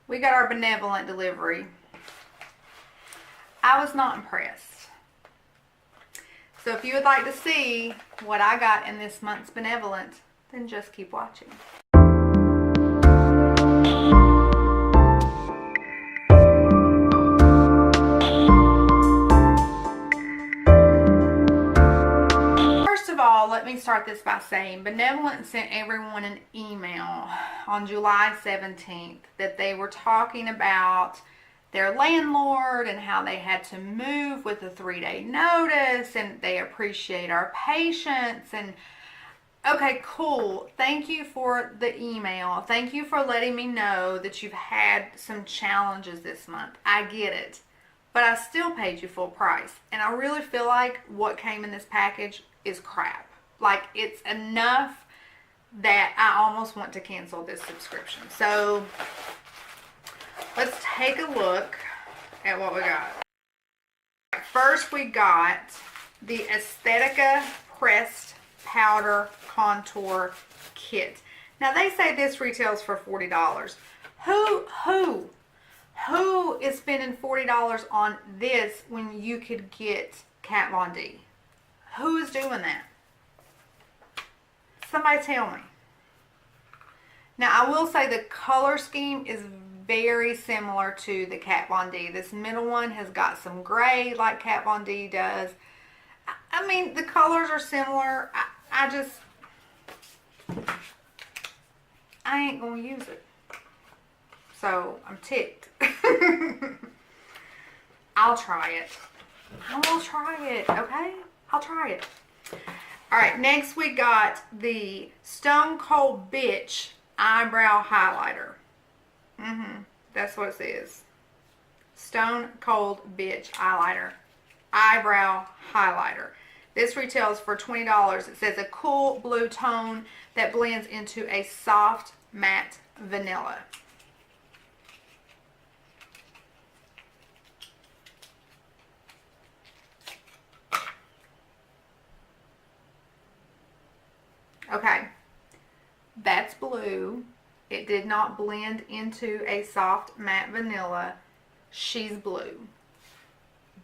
We got our Benevolent delivery. I was not impressed. So if you would like to see what I got in this month's Benevolent, then just keep watching. First of all, let me start this by saying Benevolent sent everyone an email on July 17th that they were talking about their landlord and how they had to move with a 3-day notice, and they appreciate our patience. And okay, cool. Thank you for the email. Thank you for letting me know that you've had some challenges this month. I get it. But I still paid you full price. And I really feel like what came in this package is crap. Like, it's enough that I almost want to cancel this subscription. So let's take a look at what we got. First, we got the Aesthetica Pressed Powder Contour Kit. Now, they say this retails for $40. Who is spending $40 on this when you could get Kat Von D? Who is doing that? Somebody tell me. Now, I will say the color scheme is very similar to the Kat Von D. This middle one has got some gray like Kat Von D does. I mean, the colors are similar. I ain't gonna use it. So, I'm ticked. I'll try it. I will try it, okay? I'll try it. Alright, next we got the Stone Cold Bitch Eyebrow Highlighter. That's what it says. Stone Cold Bitch Eyebrow Highlighter. This retails for $20. It says a cool blue tone that blends into a soft matte vanilla. Okay, that's blue. It did not blend into a soft matte vanilla. She's blue.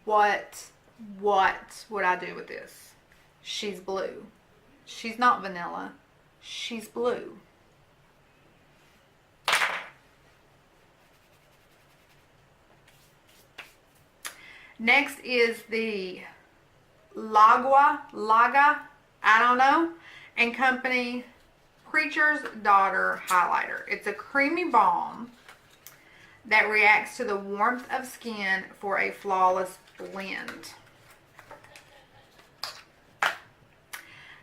What would I do with this? She's blue. She's not vanilla. She's blue. Next is the Laga, I don't know, and Company Preacher's Daughter Highlighter. It's a creamy balm that reacts to the warmth of skin for a flawless blend.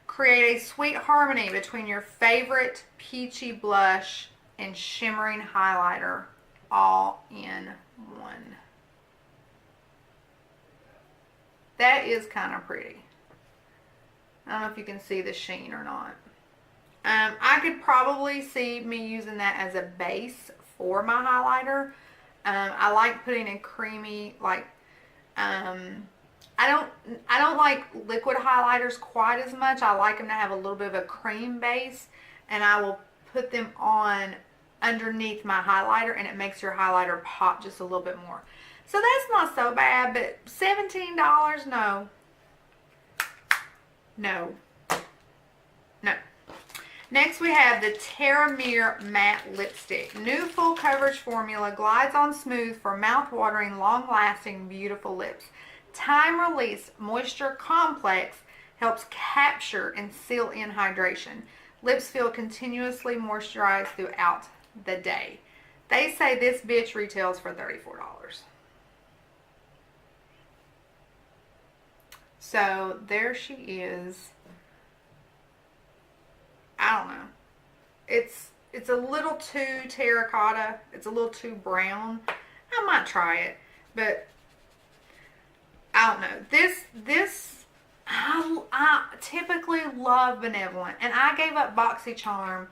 Create a sweet harmony between your favorite peachy blush and shimmering highlighter all in one. That is kind of pretty. I don't know if you can see the sheen or not. I could probably see me using that as a base for my highlighter. I like putting a creamy, like, I don't like liquid highlighters quite as much. I like them to have a little bit of a cream base, and I will put them on underneath my highlighter, and it makes your highlighter pop just a little bit more. So that's not so bad, but $17, no. No. Next we have the Terramere Matte Lipstick. New full coverage formula glides on smooth for mouth-watering, long-lasting, beautiful lips. Time-released moisture complex helps capture and seal in hydration. Lips feel continuously moisturized throughout the day. They say this bitch retails for $34. So there she is. I don't know. It's a little too terracotta. It's a little too brown. I might try it, but I don't know. I typically love Benevolent, and I gave up BoxyCharm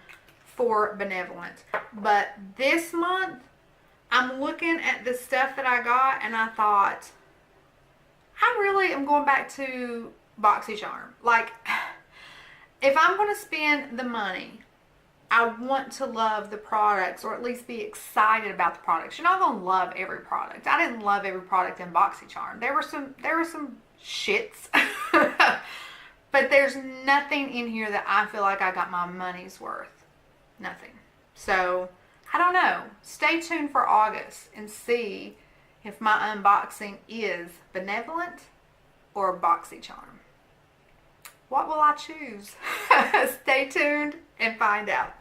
for Benevolent. But this month, I'm looking at the stuff that I got, and I thought, I really am going back to BoxyCharm. Like, if I'm going to spend the money I want to love the products, or at least be excited about the products. You're not gonna love every product. I didn't love every product in BoxyCharm. There were some shits, but there's nothing in here that I feel like I got my money's worth. Nothing. So I don't know. Stay tuned for August and see if my unboxing is Benevolent or BoxyCharm. What will I choose? Stay tuned and find out.